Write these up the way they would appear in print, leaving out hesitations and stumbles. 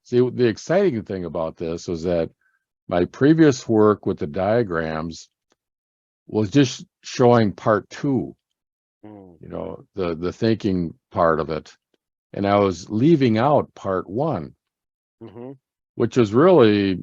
See, the exciting thing about this was that my previous work with the diagrams was just showing part two, the thinking part of it. And I was leaving out part one, which was really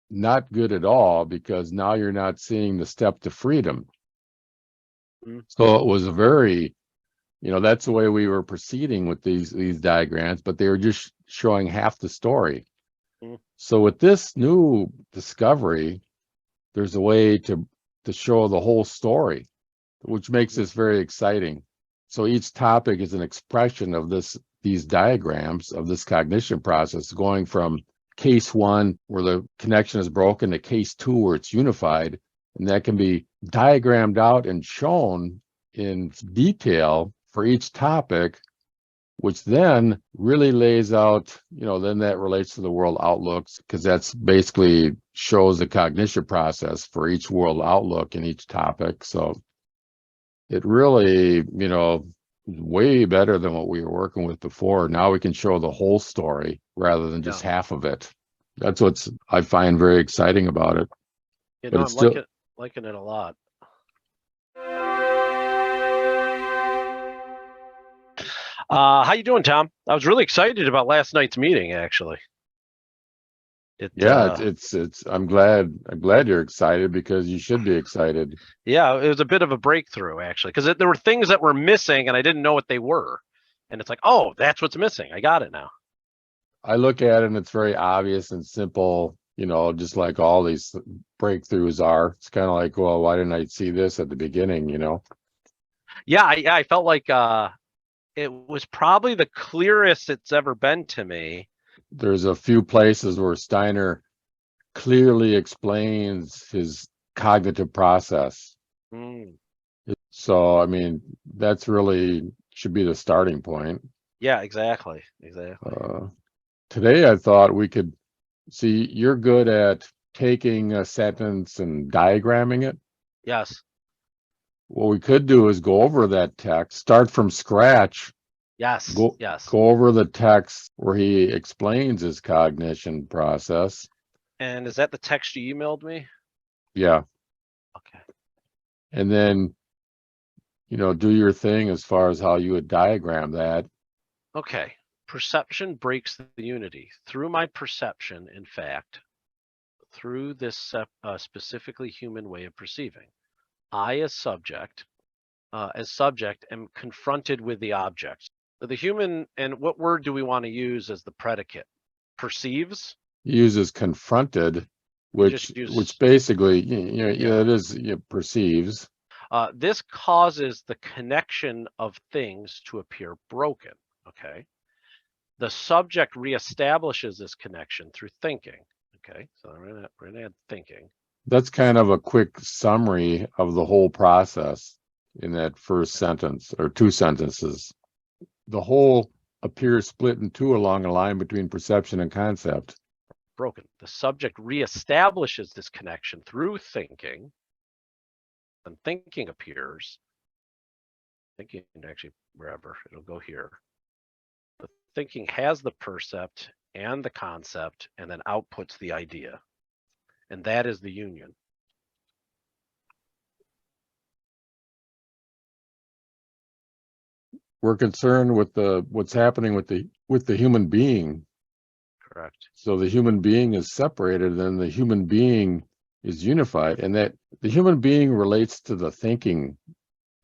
not good at all, because now you're not seeing the step to freedom. So it was a very, that's the way we were proceeding with these diagrams, but they were just showing half the story. So with this new discovery, there's a way to show the whole story, which makes this very exciting. So each topic is an expression of these diagrams of this cognition process, going from case one, where the connection is broken, to case two, where it's unified. And that can be diagrammed out and shown in detail for each topic, which then really lays out, then that relates to the world outlooks, because that's basically shows the cognition process for each world outlook in each topic. So it really, way better than what we were working with before. Now we can show the whole story rather than just half of it. That's what I find very exciting about it. But it's still liking it a lot. How you doing, Tom? I was really excited about last night's meeting, actually. I'm glad you're excited, because you should be excited. Yeah, it was a bit of a breakthrough, actually, because there were things that were missing and I didn't know what they were. And it's like, oh, that's what's missing. I got it now. I look at it and it's very obvious and simple, just like all these breakthroughs are. It's kind of like, well, why didn't I see this at the beginning, Yeah, I felt like it was probably the clearest it's ever been to me. There's a few places where Steiner clearly explains his cognitive process. So, I mean, that's really should be the starting point. Yeah, exactly. Today, I thought we could see, you're good at taking a sentence and diagramming it. Yes. What we could do is go over that text, start from scratch. Yes. Go over the text where he explains his cognition process. And is that the text you emailed me? Yeah. Okay. And then, do your thing as far as how you would diagram that. Okay. Perception breaks the unity. Through my perception, in fact, through this specifically human way of perceiving, I, as subject, am confronted with the object. The human, and what word do we want to use as the predicate? Perceives? He uses confronted, which basically, it is, perceives. This causes the connection of things to appear broken, okay? The subject reestablishes this connection through thinking, okay? So we're gonna add thinking. That's kind of a quick summary of the whole process in that first sentence, or two sentences. The whole appears split in two along a line between perception and concept. Broken. The subject reestablishes this connection through thinking, and thinking appears. Thinking, actually, wherever it'll go here. The thinking has the percept and the concept, and then outputs the idea, and that is the union. We're concerned with what's happening with the human being. Correct. So the human being is separated, and the human being is unified, and that the human being relates to the thinking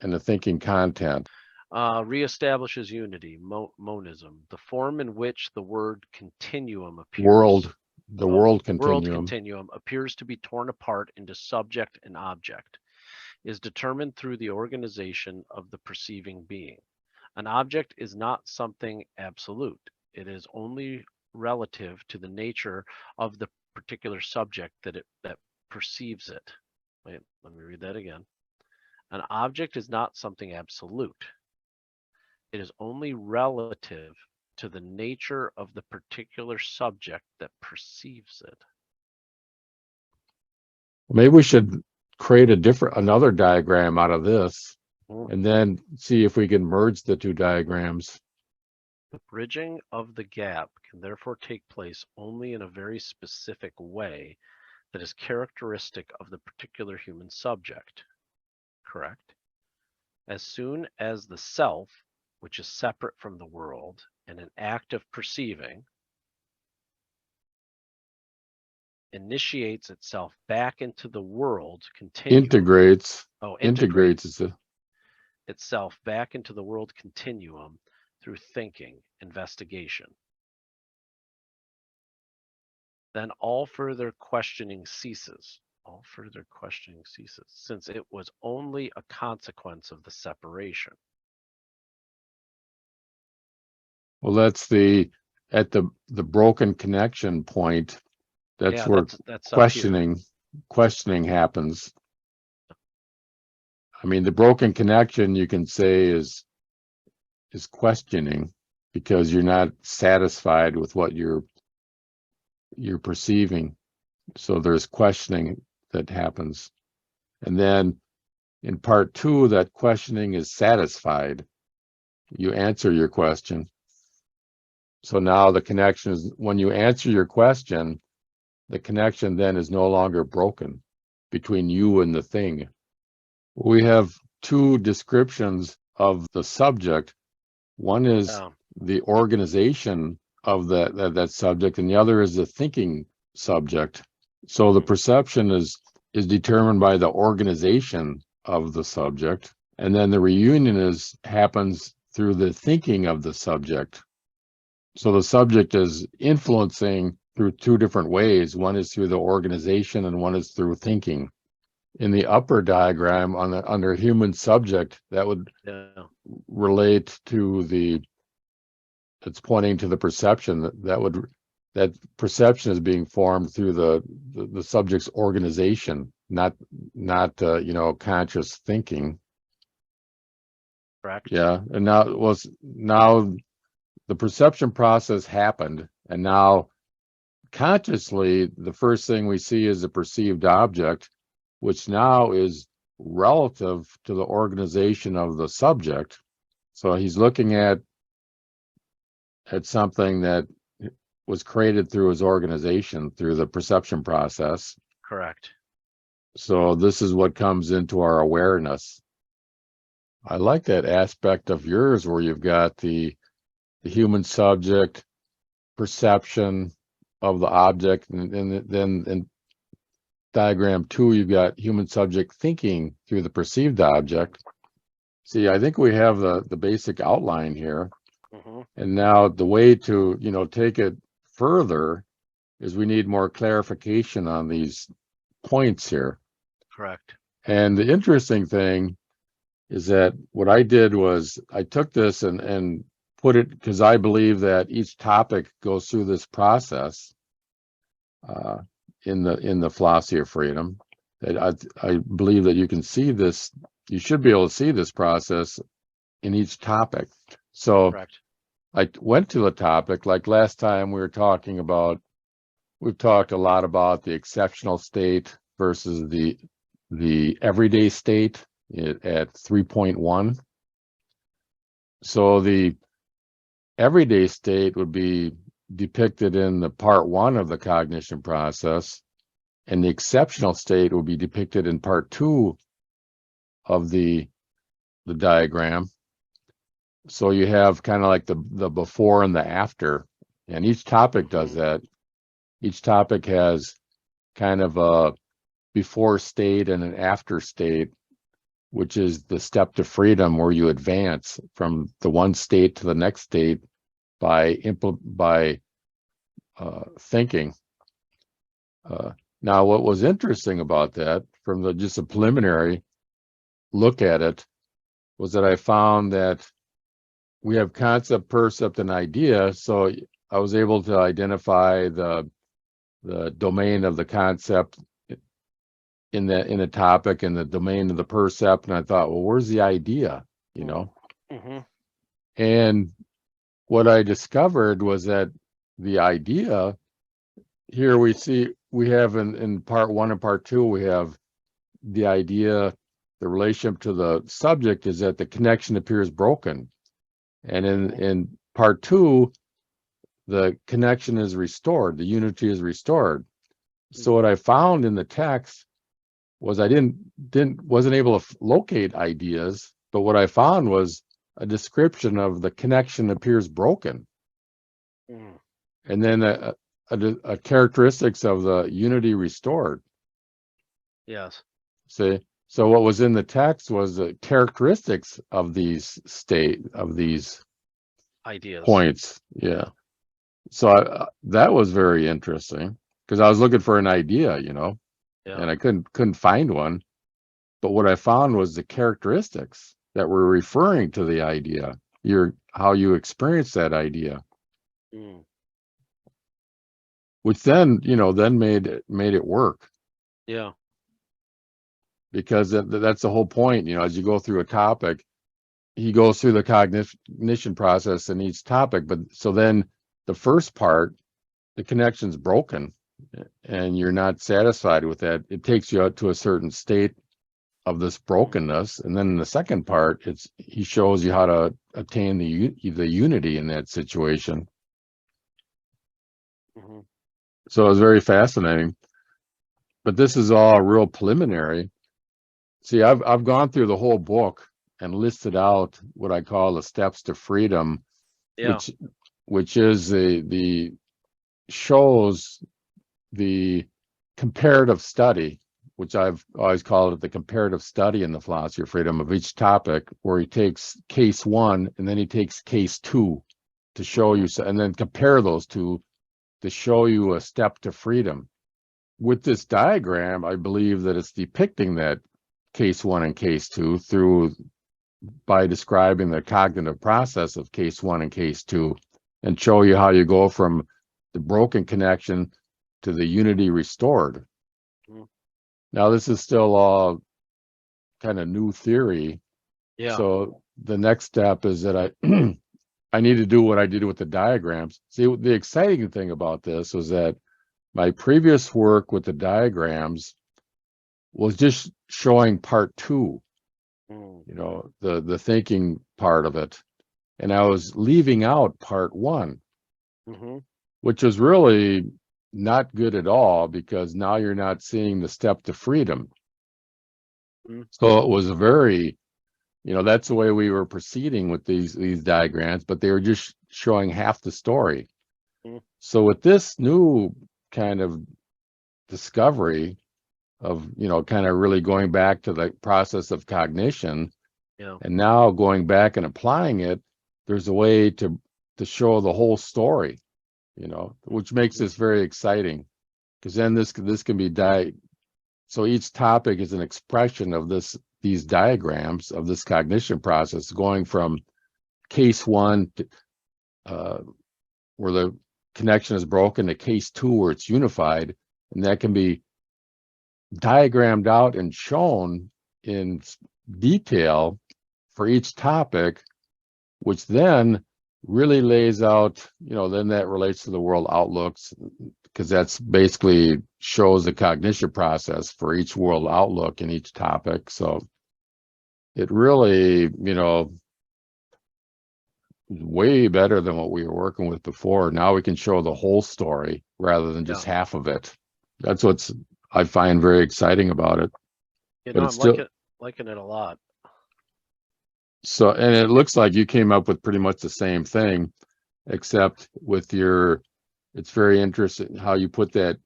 and the thinking content. Reestablishes unity, monism, the form in which the word continuum appears. World continuum. World continuum appears to be torn apart into subject and object, is determined through the organization of the perceiving being. An object is not something absolute. It is only relative to the nature of the particular subject that perceives it. Wait, let me read that again. An object is not something absolute. It is only relative to the nature of the particular subject that perceives it. Maybe we should create another diagram out of this, and then see if we can merge the two diagrams. The bridging of the gap can therefore take place only in a very specific way that is characteristic of the particular human subject. Correct? As soon as the self, which is separate from the world and an act of perceiving, initiates itself back into the world continuum. Integrates Integrates is itself back into the world continuum through thinking, investigation. Then all further questioning ceases. All further questioning ceases, since it was only a consequence of the separation. well, that's at the broken connection point. That's Yeah, where that's up here. questioning happens. I mean, the broken connection, you can say, is questioning, because you're not satisfied with what you're perceiving. So there's questioning that happens. And then in part 2, that questioning is satisfied. You answer your question. So now the connection is, when you answer your question, the connection then is no longer broken between you and the thing. We have 2 descriptions of the subject. One is the organization of that subject, and the other is the thinking subject. So the perception is determined by the organization of the subject, and then the reunion happens through the thinking of the subject. So the subject is influencing through 2 different ways. One is through the organization, and one is through thinking. In the upper diagram under human subject, that would relate to it's pointing to the perception. That perception is being formed through the subject's organization, not conscious thinking. Correct. Yeah, and now the perception process happened, and now consciously the first thing we see is a perceived object, which now is relative to the organization of the subject. So he's looking at something that was created through his organization, through the perception process. Correct. So this is what comes into our awareness. I like that aspect of yours where you've got the human subject, perception of the object, and then in diagram 2, you've got human subject thinking through the perceived object. See, I think we have the basic outline here. And now the way to take it further is we need more clarification on these points here. Correct. And the interesting thing is that what I did was I took this and put it, because I believe that each topic goes through this process in the philosophy of freedom. That I believe that you can see this, you should be able to see this process in each topic. So Correct. I went to a topic, like last time we've talked a lot about the exceptional state versus the everyday state at 3.1. So the everyday state would be depicted in the part 1 of the cognition process, and the exceptional state will be depicted in part 2 of the diagram. So you have kind of like the before and the after, and each topic does that. Each topic has kind of a before state and an after state, which is the step to freedom, where you advance from the one state to the next state by thinking. Now, what was interesting about that, from just a preliminary look at it, was that I found that we have concept, percept, and idea. So I was able to identify the domain of the concept in a topic, and the domain of the percept, and I thought, well, where's the idea? And what I discovered was that the idea here we have in part 1 and part 2, we have the idea, the relationship to the subject is that the connection appears broken. And in part 2, the connection is restored, the unity is restored. So what I found in the text was I wasn't able to locate ideas, but what I found was a description of the connection appears broken, and then a characteristics of the unity restored. Yes. See, so what was in the text was the characteristics of these Ideas. points. Yeah. So that was very interesting because I was looking for an idea, Yeah. and I couldn't find one. But what I found was the characteristics that were referring to the idea, how you experience that idea, which then made it work. Yeah. Because that's the whole point. As you go through a topic, he goes through the cognition process in each topic. But so then the first part, the connection's broken, and you're not satisfied with that. It takes you out to a certain state of this brokenness, and then in the second part, he shows you how to attain the unity in that situation. So it was very fascinating. But this is all real preliminary. See, I've gone through the whole book and listed out what I call the steps to freedom, which is the shows the comparative study, which I've always called it the comparative study in the philosophy of freedom of each topic, where he takes case 1 and then he takes case 2 to show you, and then compare those two to show you a step to freedom. With this diagram, I believe that it's depicting that case 1 and case 2 by describing the cognitive process of case 1 and case 2, and show you how you go from the broken connection to the unity restored. Now, this is still all kind of new theory. Yeah. So the next step is that I need to do what I did with the diagrams. See, the exciting thing about this was that my previous work with the diagrams was just showing part 2, the thinking part of it. And I was leaving out part 1, which was really not good at all, because now you're not seeing the step to freedom. So it was a very, that's the way we were proceeding with these diagrams, but they were just showing half the story. So with this new kind of discovery of, kind of really going back to the process of cognition, and now going back and applying it, there's a way to show the whole story, which makes this very exciting, because then this can be so each topic is an expression of these diagrams of this cognition process, going from case 1 where the connection is broken to case 2 where it's unified, and that can be diagrammed out and shown in detail for each topic, which then really lays out, then that relates to the world outlooks, because that's basically shows the cognition process for each world outlook in each topic. So it really, way better than what we were working with before. Now we can show the whole story rather than just half of it. That's what's I find very exciting about it. I'm liking it a lot. So, and it looks like you came up with pretty much the same thing, except with it's very interesting how you put that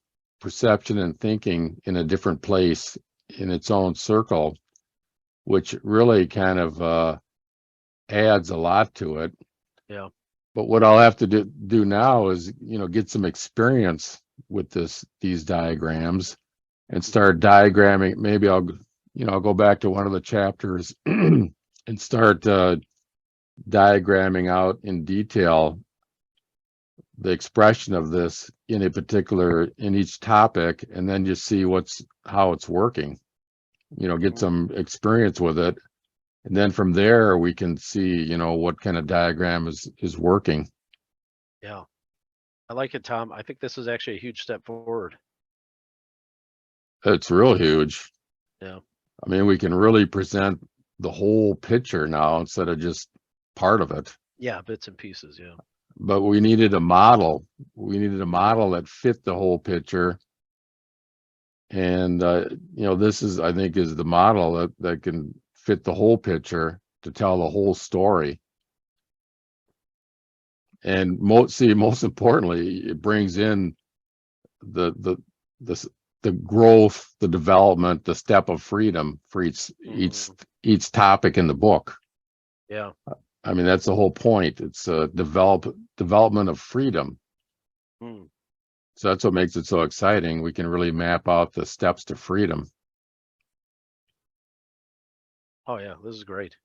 perception and thinking in a different place in its own circle, which really kind of adds a lot to it. Yeah. But what I'll have to do now is, get some experience with these diagrams and start diagramming. Maybe I'll go back to one of the chapters and start diagramming out in detail the expression of this in each topic, and then just see how it's working, get some experience with it. And then from there we can see, what kind of diagram is working. Yeah. I like it, Tom. I think this is actually a huge step forward. It's real huge. Yeah. I mean, we can really present the whole picture now instead of just part of it. Yeah, bits and pieces. Yeah. But we needed a model. We needed a model that fit the whole picture. And this is, I think, is the model that can fit the whole picture to tell the whole story. And most importantly, it brings in the growth, the development, the step of freedom for each topic in the book. Yeah. I mean, that's the whole point. It's a development of freedom. Mm. So that's what makes it so exciting. We can really map out the steps to freedom. Oh yeah, this is great.